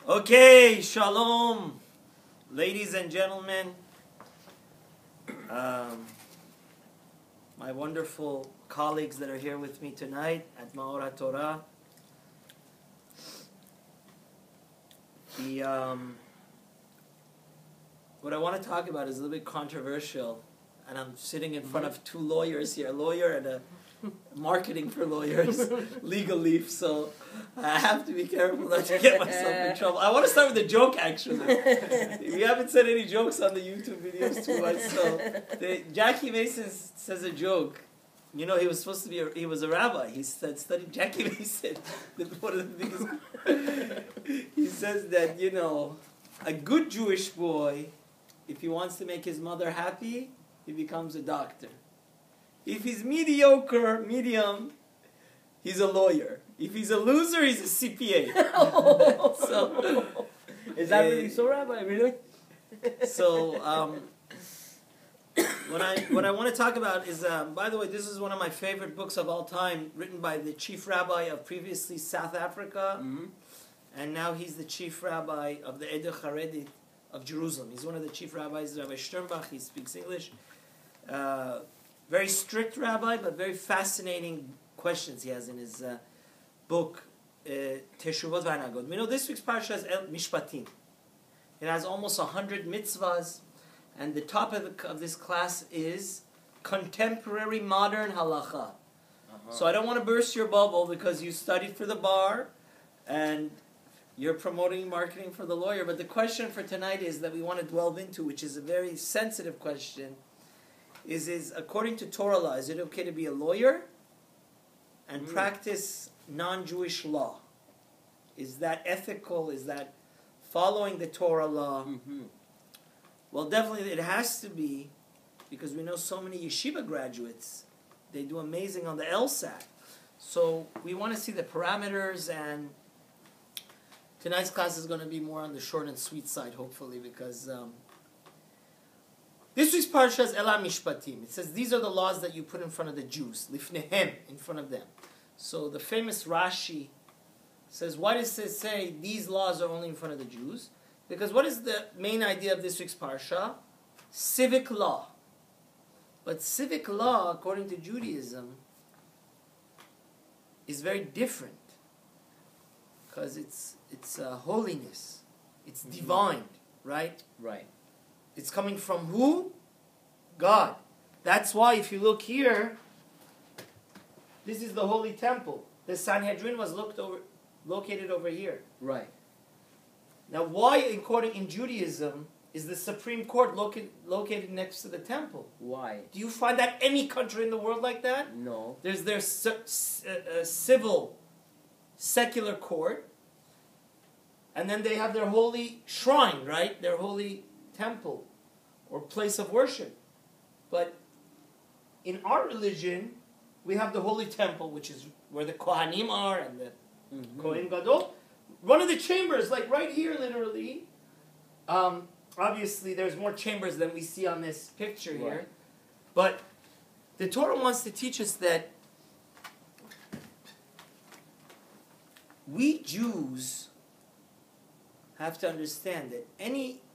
Okay, shalom, ladies and gentlemen, my wonderful colleagues that are here with me tonight at Maohr HaTorah. What I want to talk about is a little bit controversial, and I'm sitting in front of two lawyers here, a lawyer and a marketing for lawyers, legal leaf, so I have to be careful not to get myself in trouble. I want to start with a joke, actually. We haven't said any jokes on the YouTube videos too much, so Jackie Mason says a joke. You know, he was supposed to be, he was a rabbi. He said, study Jackie Mason. One of the biggest, he says that, you know, a good Jewish boy, if he wants to make his mother happy, he becomes a doctor. If he's mediocre, medium, he's a lawyer. If he's a loser, he's a CPA. So, is that really so, Rabbi? Really? So, what I want to talk about is, by the way, this is one of my favorite books of all time, written by the chief rabbi of previously South Africa, and now he's the chief rabbi of the Eder Haredit of Jerusalem. He's one of the chief rabbis, Rabbi Sternbach. He speaks English. Very strict rabbi, but very fascinating questions he has in his book, Teshuvot V'Hanagot. We know this week's parsha is El Mishpatim. It has almost 100 mitzvahs, and the topic of this class is contemporary modern halacha. So I don't want to burst your bubble because you studied for the bar, and you're promoting marketing for the lawyer, but the question for tonight is that we want to delve into, which is a very sensitive question, is according to Torah Law, is it okay to be a lawyer and practice non-Jewish law? Is that ethical? Is that following the Torah Law? Well, definitely it has to be, because we know so many yeshiva graduates, they do amazing on the LSAT. So we want to see the parameters, and tonight's class is going to be more on the short and sweet side, hopefully, because this week's parsha is Ela Mishpatim. It says these are the laws that you put in front of the Jews, lifnehem, in front of them. So the famous Rashi says, why does it say these laws are only in front of the Jews? Because what is the main idea of this week's parsha? Civic law. But civic law, according to Judaism, is very different, because it's holiness, it's divine, right? Right. It's coming from who? God. That's why if you look here, this is the holy temple. The Sanhedrin was located over here. Right. Now, why, according in Judaism, is the Supreme Court located next to the temple? Why? Do you find that any country in the world like that? No. There's their civil, secular court, and then they have their holy shrine, right? Their holy temple or place of worship. But in our religion, we have the holy temple, which is where the Kohanim are and the Kohen Gadol. One of the chambers, like right here literally, obviously there's more chambers than we see on this picture here, right. But the Torah wants to teach us that we Jews have to understand that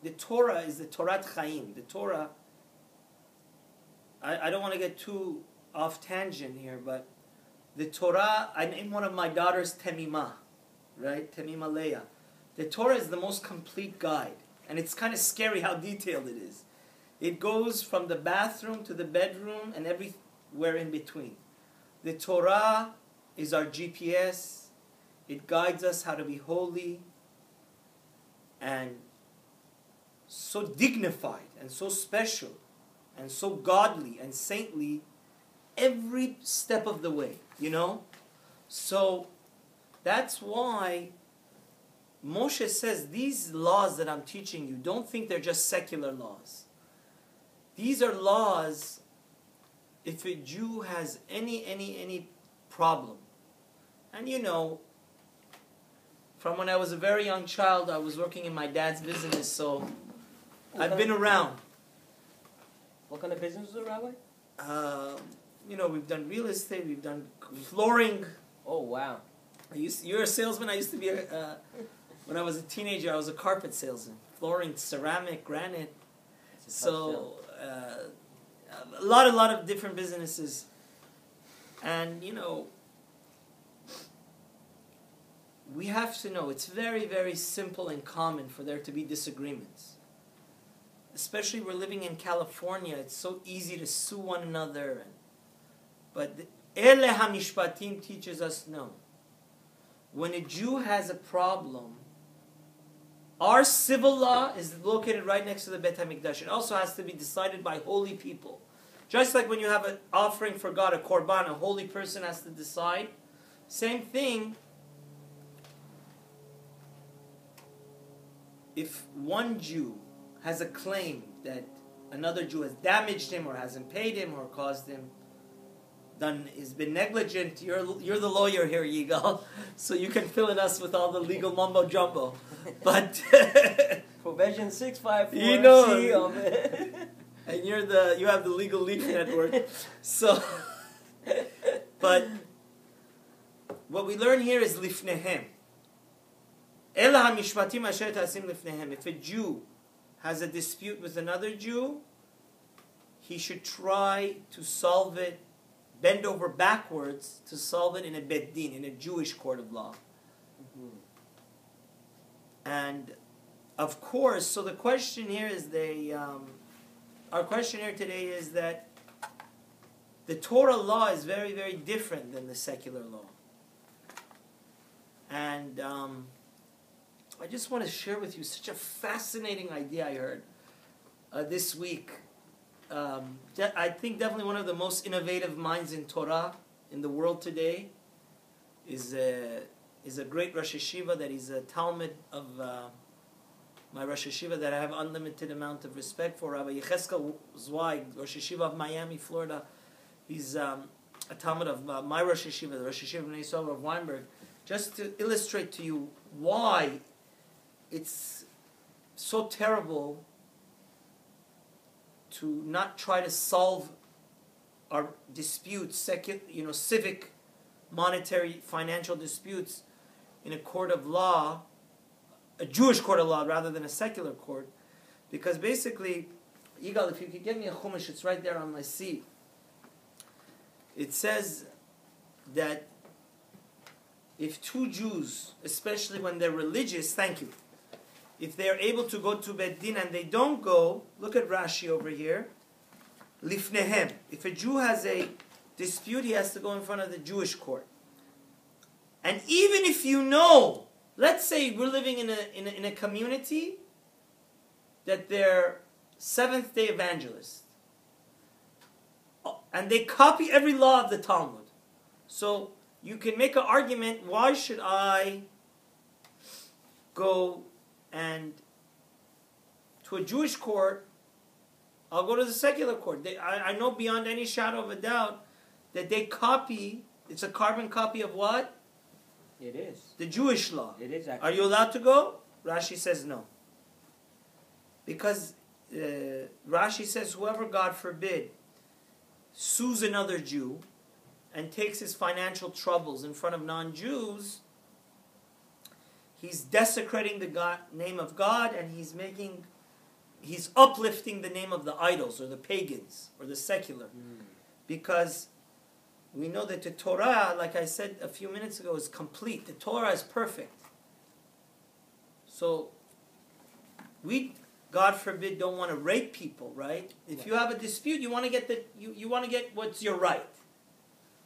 the Torah is the Torat Chaim. The Torah, I don't want to get too off tangent here, but the Torah, I named one of my daughters Temimah, right? Temimah Leah. The Torah is the most complete guide, and it's kind of scary how detailed it is. It goes from the bathroom to the bedroom and everywhere in between. The Torah is our GPS. It guides us how to be holy and so dignified and so special and so godly and saintly every step of the way, you know? So that's why Moshe says these laws that I'm teaching you, don't think they're just secular laws. These are laws, if a Jew has any problem. And you know, from when I was a very young child, I was working in my dad's business, so I've been around. What kind of business was it, Rabbi? You know, we've done real estate, we've done flooring. Oh, wow. You're a salesman. I used to be a When I was a teenager, I was a carpet salesman. Flooring, ceramic, granite. So, a lot of different businesses. And, we have to know it's very, very simple and common for there to be disagreements. Especially we're living in California, it's so easy to sue one another. But Ele HaMishpatim teaches us no. When a Jew has a problem, our civil law is located right next to the Beit HaMikdash. It also has to be decided by holy people. Just like when you have an offering for God, a korban, a holy person has to decide. Same thing, if one Jew has a claim that another Jew has damaged him or hasn't paid him or caused him, has been negligent, you're the lawyer here, Yigal, so you can fill in us with all the legal mumbo jumbo. But Provision 654. And you have the legal leaf network. So, but what we learn here is lifnehem. Ela hamishpatim asher tasim lifnehem. If a Jew has a dispute with another Jew, he should try to solve it, bend over backwards to solve it in a bet din, in a Jewish court of law. Mm-hmm. And of course, so the question here is our question here today is that the Torah law is very, very different than the secular law. And I just want to share with you such a fascinating idea I heard this week. I think definitely one of the most innovative minds in Torah in the world today is a great Rosh Yeshiva that is a Talmud of my Rosh Yeshiva that I have unlimited amount of respect for, Rabbi Yecheskel Zweig, Rosh Yeshiva of Miami, Florida. He's a Talmud of my Rosh Yeshiva, the Rosh Yeshiva of Bnei Yisrael of Weinberg, just to illustrate to you why it's so terrible to not try to solve our disputes, civic, monetary, financial disputes in a court of law, a Jewish court of law rather than a secular court. Because basically, Yigal, if you could get me a chumash, it's right there on my seat. It says that if two Jews, especially when they're religious, if they're able to go to Bet Din and they don't go, look at Rashi over here, lifnehem. If a Jew has a dispute, he has to go in front of the Jewish court. And even if let's say we're living in a community that they're Seventh-day Evangelists, and they copy every law of the Talmud. So you can make an argument, why should I go and to a Jewish court? I'll go to the secular court. I know beyond any shadow of a doubt that they copy, it's a carbon copy of what? It is. The Jewish law. It is actually. Are you allowed to go? Rashi says no. Because Rashi says whoever, God forbid, sues another Jew and takes his financial troubles in front of non-Jews, he's desecrating the name of God, and he's uplifting the name of the idols or the pagans or the secular. Because we know that the Torah, like I said a few minutes ago, is complete. The Torah is perfect. So we, God forbid, don't want to rape people, right? If you have a dispute, you want to get you want to get what's your right.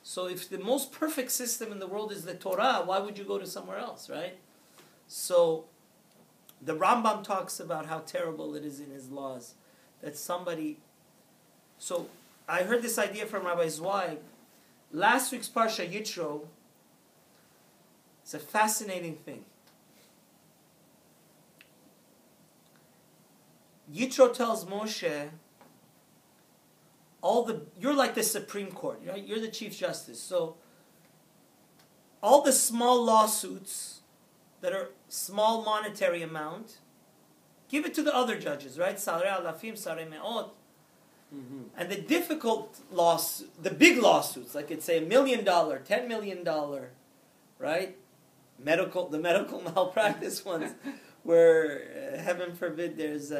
So if the most perfect system in the world is the Torah, why would you go to somewhere else, right? So the Rambam talks about how terrible it is in his laws that somebody. So I heard this idea from Rabbi Zweig. Last week's Parsha Yitro, it's a fascinating thing. Yitro tells Moshe, you're like the Supreme Court, right? You're the Chief Justice. So all the small lawsuits that are small monetary amount, give it to the other judges, right? Sarei alafim, sarei me'ot. And the difficult the big lawsuits, like it's say $1 million, $10 million, right? the medical malpractice ones, where heaven forbid there's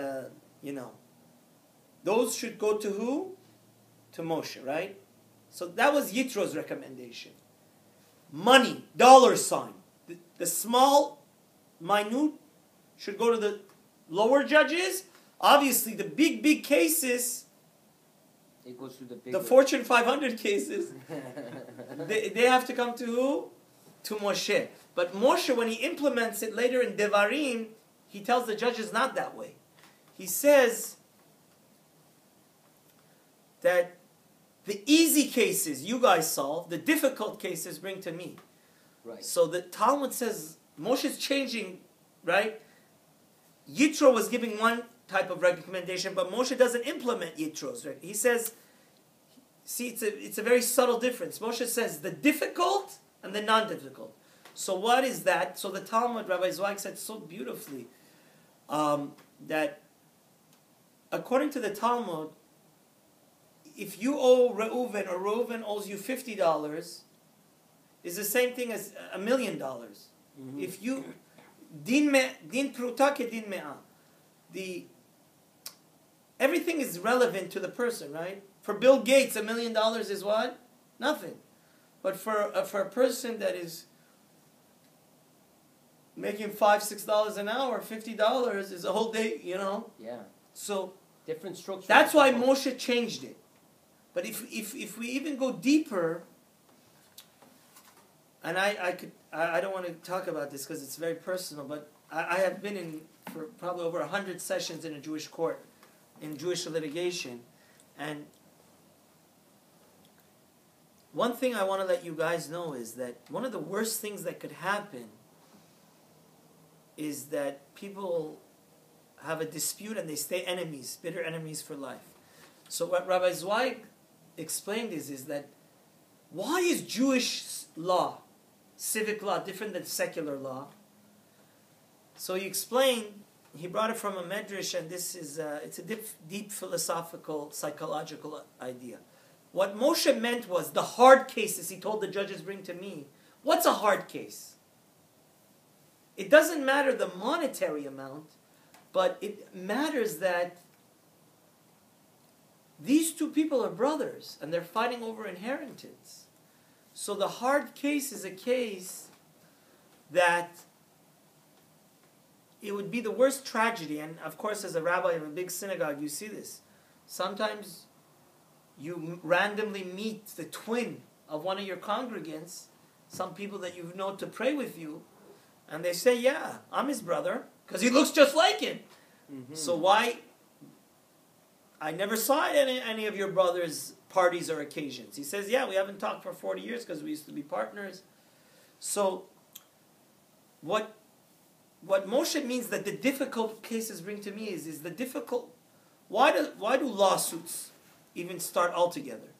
those should go to who? To Moshe, right? So that was Yitro's recommendation. Money, dollar sign. The small, minute should go to the lower judges. Obviously, the big cases, It goes through the the Fortune 500 cases, they have to come to who? To Moshe. But Moshe, when he implements it later in Devarim, he tells the judges not that way. He says that the easy cases you guys solve, the difficult cases bring to me. Right. So the Talmud says, Moshe's changing, right? Yitro was giving one type of recommendation, but Moshe doesn't implement Yitro's. Right? He says, see, it's a very subtle difference. Moshe says the difficult and the non-difficult. So what is that? So the Talmud, Rabbi Zweig said so beautifully, that according to the Talmud, if you owe Reuven or Reuven owes you $50, is the same thing as $1 million. Mm-hmm. If you din pruta ke din me'ah, everything is relevant to the person, right? For Bill Gates, $1 million is what? Nothing. But for a person that is making $5-6 an hour, $50 is a whole day, Yeah. So different strokes. That's why Moshe changed it. But if we even go deeper, and I don't want to talk about this because it's very personal, but I have been in for probably over 100 sessions in a Jewish court, in Jewish litigation, and one thing I want to let you guys know is that one of the worst things that could happen is that people have a dispute and they stay enemies, bitter enemies for life. So what Rabbi Zweig explained is that why is Jewish law, civic law, different than secular law? So he explained, he brought it from a medrash, and this is it's a deep philosophical, psychological idea. What Moshe meant was the hard cases he told the judges bring to me. What's a hard case? It doesn't matter the monetary amount, but it matters that these two people are brothers and they're fighting over inheritance. So the hard case is a case that it would be the worst tragedy. And of course, as a rabbi of a big synagogue, you see this. Sometimes you randomly meet the twin of one of your congregants, some people that you know to pray with you, and they say, yeah, I'm his brother, because he looks just like him. Mm-hmm. So why? I never saw it at any of your brother's parties or occasions. He says, yeah, we haven't talked for 40 years because we used to be partners. So what Moshe means that the difficult cases bring to me is the difficult. Why do lawsuits even start altogether?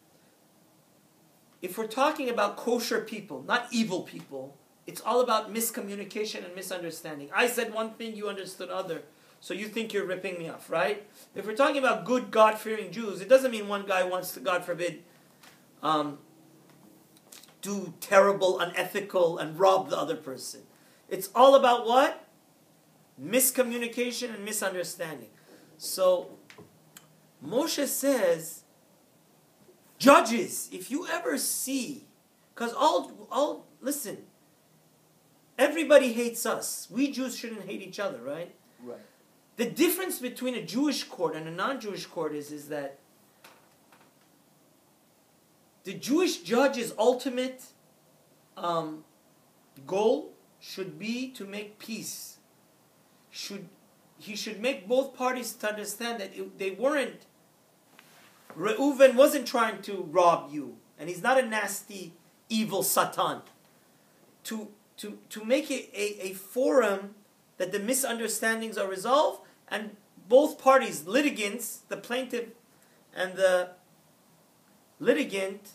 If we're talking about kosher people, not evil people, it's all about miscommunication and misunderstanding. I said one thing, you understood other, so you think you're ripping me off, right? If we're talking about good, God-fearing Jews, it doesn't mean one guy wants to, God forbid, do terrible, unethical, and rob the other person. It's all about what? Miscommunication and misunderstanding. So, Moshe says, judges, if you ever see, because listen, everybody hates us. We Jews shouldn't hate each other, right? Right. The difference between a Jewish court and a non-Jewish court is that the Jewish judge's ultimate goal should be to make peace. He should make both parties to understand that they weren't. Reuven wasn't trying to rob you, and he's not a nasty, evil Satan. To make it a forum that the misunderstandings are resolved, and both parties, litigants, the plaintiff and the litigant,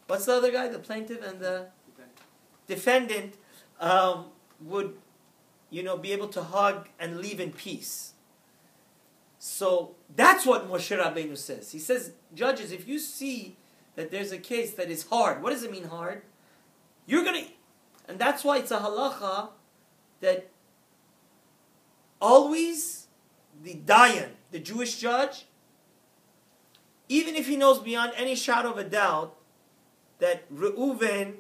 what's the other guy? The plaintiff and the defendant would, be able to hug and leave in peace. So that's what Moshe Rabbeinu says. He says, judges, if you see that there's a case that is hard, what does it mean hard? And that's why it's a halacha that always the dayan, the Jewish judge, even if he knows beyond any shadow of a doubt that Reuven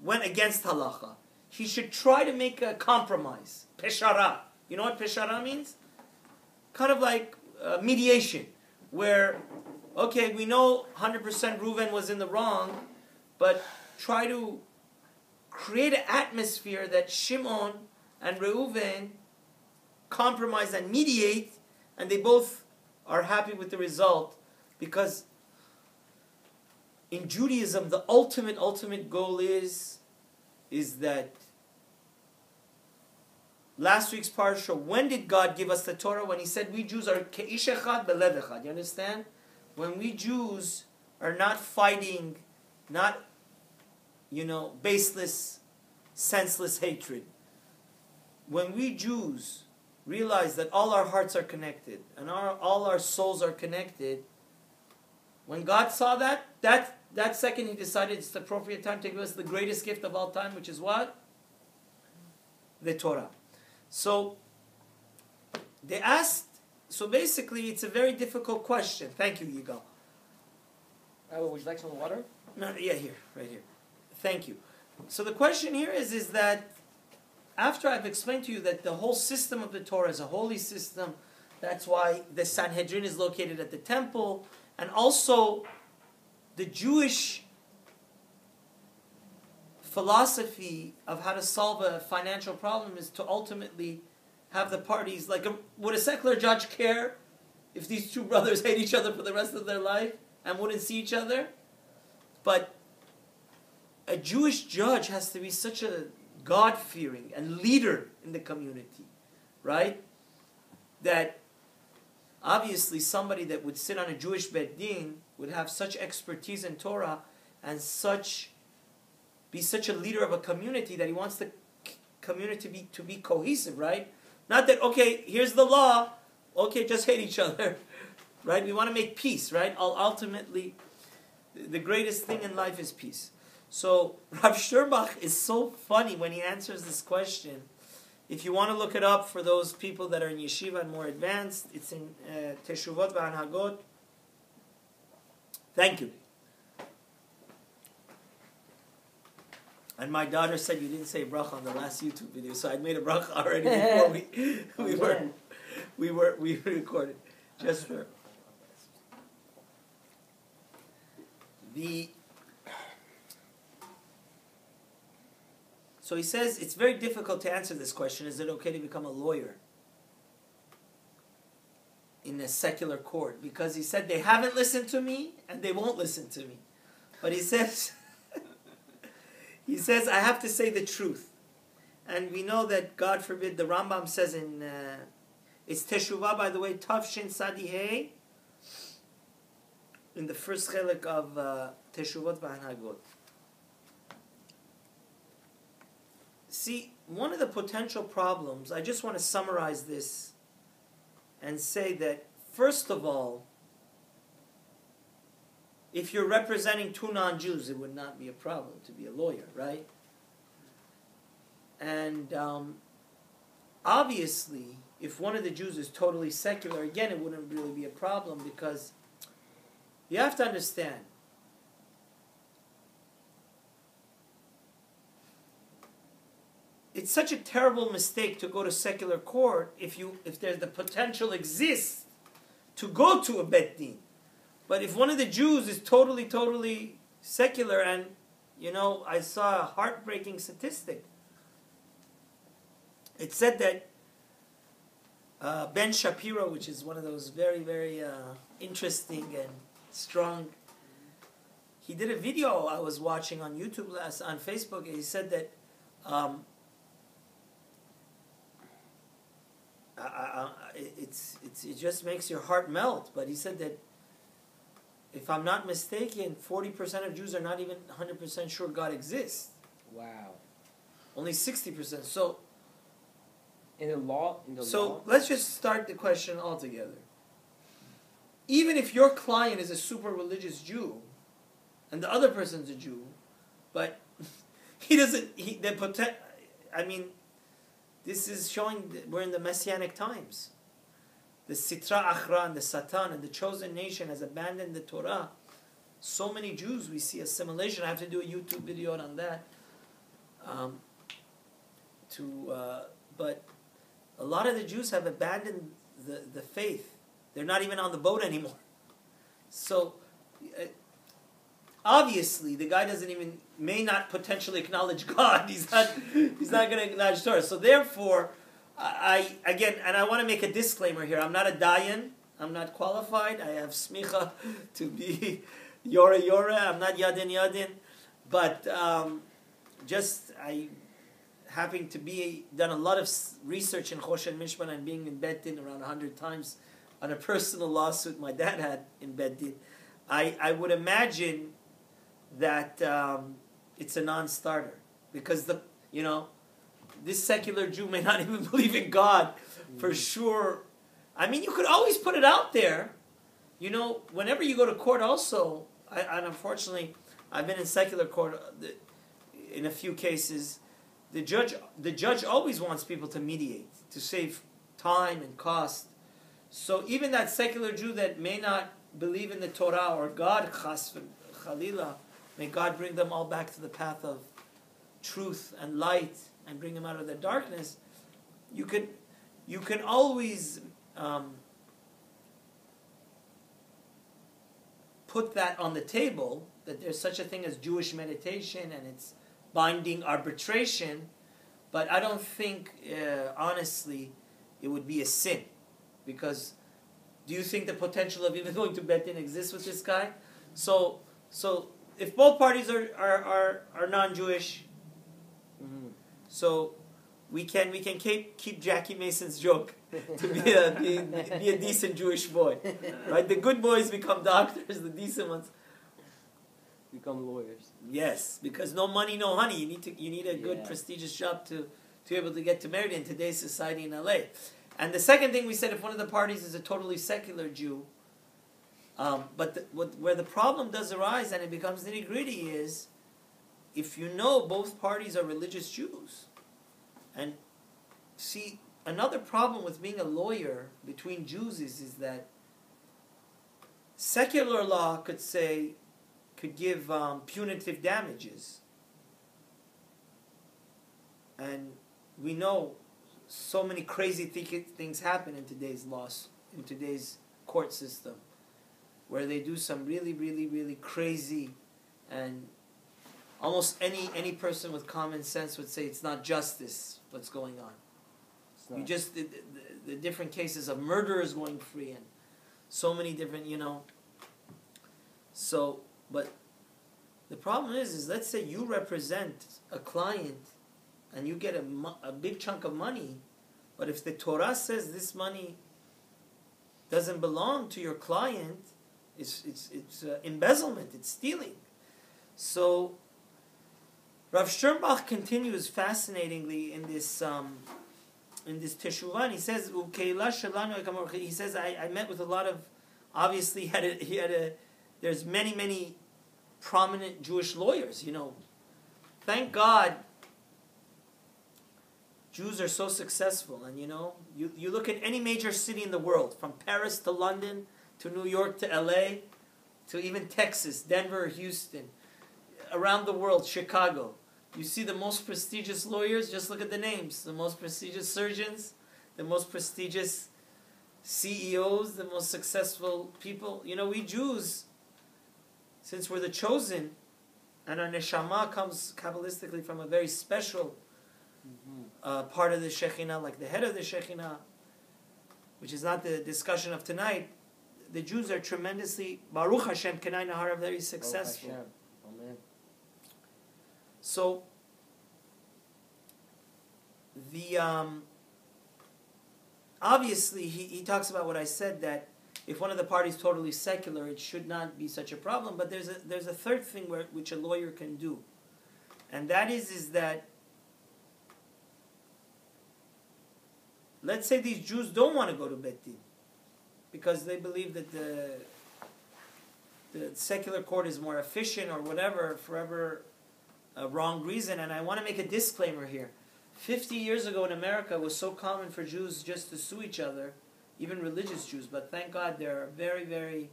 went against halacha, he should try to make a compromise. Peshara. You know what peshara means? Kind of like mediation, where, okay, we know 100% Reuven was in the wrong, but try to create an atmosphere that Shimon and Reuven compromise and mediate, and they both are happy with the result, because in Judaism, the ultimate goal is that last week's parsha, when did God give us the Torah? When He said we Jews are ke'ish echad belev echad. You understand? When we Jews are not fighting, not, baseless, senseless hatred. When we Jews realize that all our hearts are connected and all our souls are connected, when God saw that second He decided it's the appropriate time to give us the greatest gift of all time, which is what? The Torah. So they asked, so basically it's a very difficult question. Thank you, Yigal. Would you like some water? No, yeah, here, right here. Thank you. So the question here is that after I've explained to you that the whole system of the Torah is a holy system, that's why the Sanhedrin is located at the temple, and also the Jewish philosophy of how to solve a financial problem is to ultimately have the parties, would a secular judge care if these two brothers hate each other for the rest of their life and wouldn't see each other? But a Jewish judge has to be such a God-fearing and leader in the community, right? That obviously somebody that would sit on a Jewish Beit Din would have such expertise in Torah and be such a leader of a community that he wants the community to be cohesive, right? Not that, okay, here's the law, okay, just hate each other, right? We want to make peace, right? Ultimately, the greatest thing in life is peace. So Rav Sternbach is so funny when he answers this question. If you want to look it up for those people that are in yeshiva and more advanced, it's in Teshuvot v'Hanhagot. Thank you. And my daughter said you didn't say bracha on the last YouTube video, so I'd made a bracha already before we recorded. Just for So he says it's very difficult to answer this question. Is it okay to become a lawyer in a secular court? Because he said they haven't listened to me and they won't listen to me. But he says, I have to say the truth. And we know that, God forbid, the Rambam says in, it's Teshuvah, by the way, Tavshin Sadihei, in the first chelik of Teshuvot v'Hanhagot. See, one of the potential problems, I just want to summarize this and say that, first of all, if you're representing two non-Jews, it would not be a problem to be a lawyer, right? And obviously, if one of the Jews is totally secular, again, it wouldn't really be a problem, because you have to understand, it's such a terrible mistake to go to secular court if there's the potential exists to go to a Beit Din. But if one of the Jews is totally secular, and I saw a heartbreaking statistic. It said that Ben Shapiro, which is one of those very, very interesting and strong, he did a video I was watching on YouTube on Facebook, and he said that it just makes your heart melt. But he said that, if I'm not mistaken, 40% of Jews are not even 100% sure God exists. Wow. Only 60%. So, law. Let's just start the question altogether. Even if your client is a super religious Jew, and the other person's a Jew, but he doesn't. I mean, this is showing that we're in the Messianic times. The Sitra Achra and the Satan and the chosen nation has abandoned the Torah. So many Jews, we see assimilation. I have to do a YouTube video on that. But a lot of the Jews have abandoned the faith. They're not even on the boat anymore. So, obviously, the guy may not potentially acknowledge God. He's not going to acknowledge Torah. So therefore, I want to make a disclaimer here. I'm not a dayan. I'm not qualified. I have smicha to be yora. I'm not yadin. But I having to done a lot of research in Kosher and Mishpan and being in Beit Din around 100 times on a personal lawsuit my dad had in Beit Din, I would imagine that it's a non-starter because this secular Jew may not even believe in God for sure. I mean, you could always put it out there. Whenever you go to court also, and unfortunately, I've been in secular court in a few cases, the judge always wants people to mediate, to save time and cost. So even that secular Jew that may not believe in the Torah or God, chas chalila, may God bring them all back to the path of truth and light and bring them out of the darkness. You can always put that on the table, that there's such a thing as Jewish meditation and it's binding arbitration, but I don't think, honestly, it would be a sin. Because do you think the potential of even going to Beit Din exists with this guy? So if both parties are non-Jewish, so we can keep Jackie Mason's joke to be a decent Jewish boy, right? The good boys become doctors, the decent ones become lawyers. Yes, because no money, no honey. You need a good prestigious job to be able to get married in today's society in LA. And the second thing we said, if one of the parties is a totally secular Jew, where the problem does arise and it becomes nitty-gritty is, if both parties are religious Jews. And see, another problem with being a lawyer between Jews is that secular law could give punitive damages. And we know so many crazy things happen in today's laws, in today's court system, where they do some really, really, really crazy, and almost any person with common sense would say it's not justice what's going on. You just the different cases of murderers going free and so many different, So, but the problem is let's say you represent a client and you get a big chunk of money, but if the Torah says this money doesn't belong to your client, it's embezzlement, it's stealing. So Rav Sternbach continues fascinatingly in this Teshuvah, and he says, I met with a lot of, obviously there's many prominent Jewish lawyers, Thank God Jews are so successful, and you look at any major city in the world, from Paris to London, to New York to LA, to even Texas, Denver, Houston, around the world, Chicago. You see the most prestigious lawyers, just look at the names. The most prestigious surgeons, the most prestigious CEOs, the most successful people. We Jews, since we're the chosen, and our neshama comes Kabbalistically from a very special part of the Shekhinah, like the head of the Shekhinah, which is not the discussion of tonight. The Jews are tremendously, Baruch Hashem, Kenai Nahara, very successful. Amen. So, obviously, he talks about what I said, that if one of the parties is totally secular, it should not be such a problem. But there's a third thing which a lawyer can do, and that is that, let's say these Jews don't want to go to Beit Din because they believe that the secular court is more efficient or whatever, forever a wrong reason. And I want to make a disclaimer here. 50 years ago in America, it was so common for Jews just to sue each other, even religious Jews. But thank God there are very, very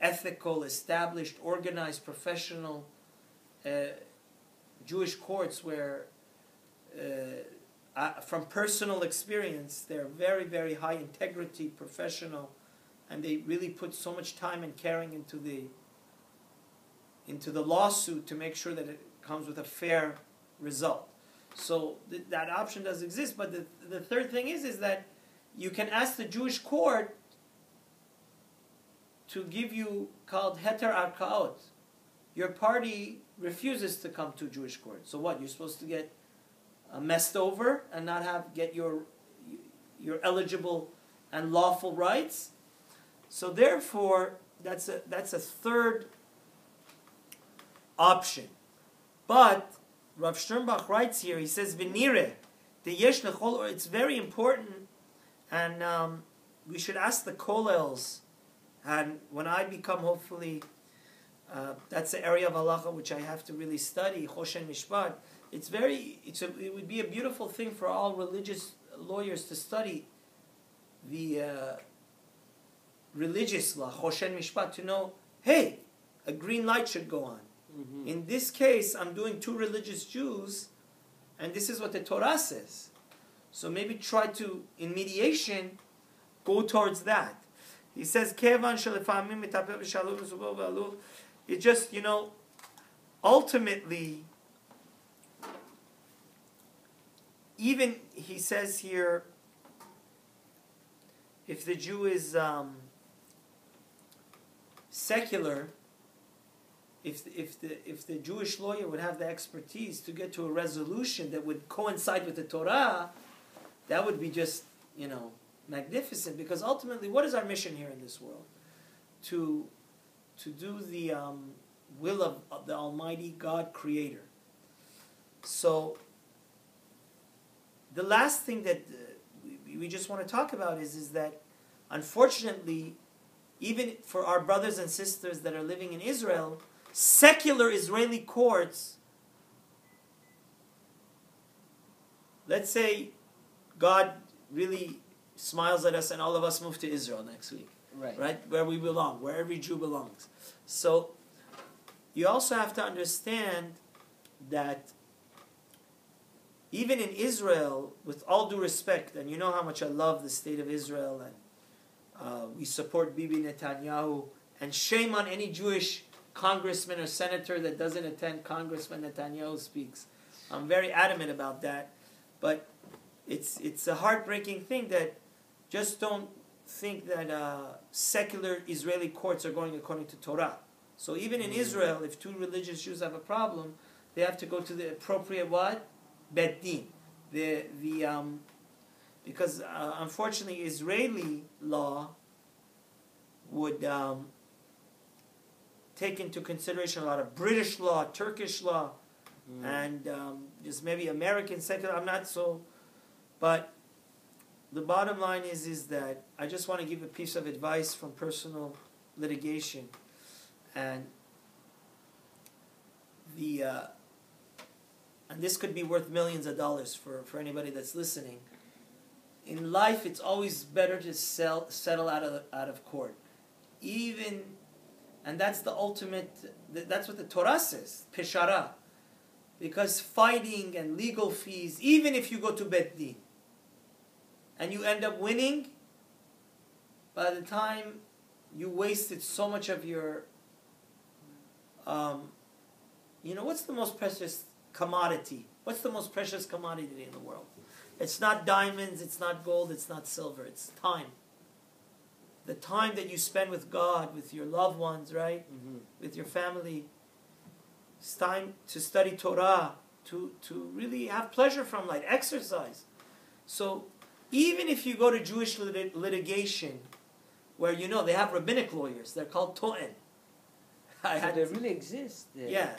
ethical, established, organized, professional Jewish courts where, from personal experience, they're very, very high integrity, professional, and they really put so much time and caring into the lawsuit to make sure that it comes with a fair result. So that option does exist. But the third thing is that you can ask the Jewish court to give you called heter arkaot. Your party refuses to come to Jewish court. So what? You're supposed to get messed over and not get your eligible and lawful rights. So therefore, that's a third option. But Rav Sternbach writes here. He says, "V'nire the yesh lechol." It's very important, and we should ask the kollels. And when I become, hopefully, that's the area of halacha which I have to really study, Kosher Mishpat. It would be a beautiful thing for all religious lawyers to study the religious law, Kosher Mishpat, to know, hey, a green light should go on. Mm-hmm. In this case, I'm doing two religious Jews, and this is what the Torah says. So maybe try to, in mediation, go towards that. He says, it just, ultimately, even, he says here, if the Jew is secular, if the Jewish lawyer would have the expertise to get to a resolution that would coincide with the Torah, that would be just, magnificent. Because ultimately, what is our mission here in this world? To do the will of the Almighty God Creator. So, the last thing that we just want to talk about is that, unfortunately, even for our brothers and sisters that are living in Israel, secular Israeli courts, let's say God really smiles at us and all of us move to Israel next week. Right? Where we belong, where every Jew belongs. So, you also have to understand that even in Israel, with all due respect, and you know how much I love the state of Israel, and we support Bibi Netanyahu, and shame on any Jewish congressman or senator that doesn't attend Congress when Netanyahu speaks. I'm very adamant about that. But it's a heartbreaking thing that just don't think that secular Israeli courts are going according to Torah. So even in Israel, if two religious Jews have a problem, they have to go to the appropriate what? Bet Din. Because unfortunately Israeli law would take into consideration a lot of British law, Turkish law, and just maybe American secular. I'm not so, but the bottom line is that I just want to give a piece of advice from personal litigation, and and this could be worth millions of dollars for anybody that's listening. In life, it's always better to settle out of court, and that's the ultimate. That's what the Torah says, peshara, because fighting and legal fees, even if you go to Bet Din, and you end up winning, by the time you wasted so much of your, what's the most precious commodity? What's the most precious commodity in the world? It's not diamonds, it's not gold, it's not silver, it's time. The time that you spend with God, with your loved ones, right? Mm-hmm. With your family. It's time to study Torah, to really have pleasure from life, exercise. So, even if you go to Jewish litigation, where they have rabbinic lawyers, they're called To'en. They really exist. Yeah.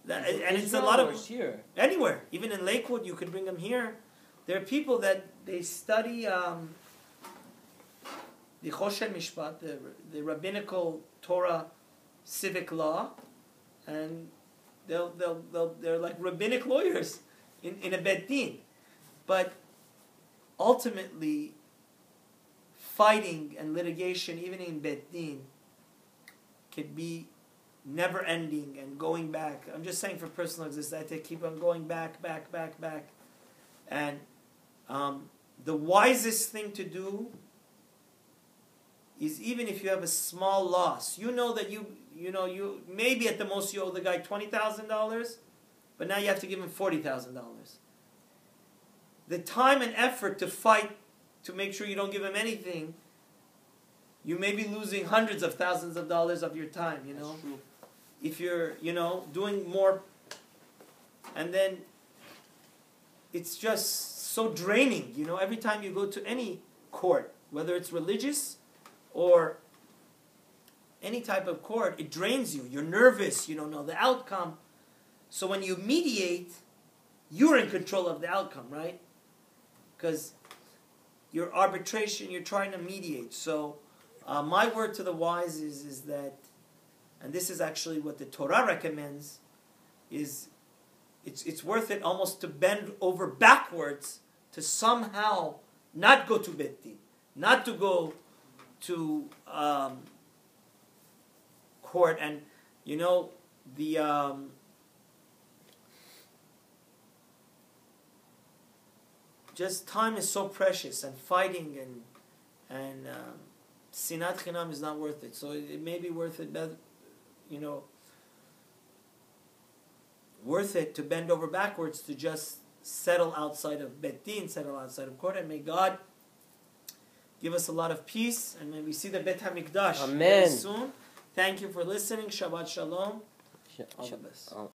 And it's a lot of... Here. Anywhere. Even in Lakewood, you could bring them here. There are people that they study the Kosher Mishpat, the rabbinical Torah civic law, and they're like rabbinic lawyers in a bet din. But ultimately, fighting and litigation, even in bet din, could be never ending and going back. I'm just saying for personal existence, I keep on going back. And the wisest thing to do is, even if you have a small loss, you know that you maybe at the most you owe the guy $20,000, but now you have to give him $40,000. The time and effort to fight to make sure you don't give him anything, you may be losing hundreds of thousands of dollars of your time, That's true. If you're, doing more, and then it's just so draining, every time you go to any court, whether it's religious or any type of court, it drains you. You're nervous, you don't know the outcome. So when you mediate, you're in control of the outcome, right? Because your arbitration, you're trying to mediate. So my word to the wise is that, and this is actually what the Torah recommends, is it's worth it almost to bend over backwards to somehow not go to bet din, not to go to court. And just time is so precious, and fighting and sinat chinam is not worth it. So it may be worth it, worth it to bend over backwards to just settle outside of bet din, settle outside of court. And may God give us a lot of peace, and may we see the Bet HaMikdash very soon. Thank you for listening. Shabbat Shalom. All the best.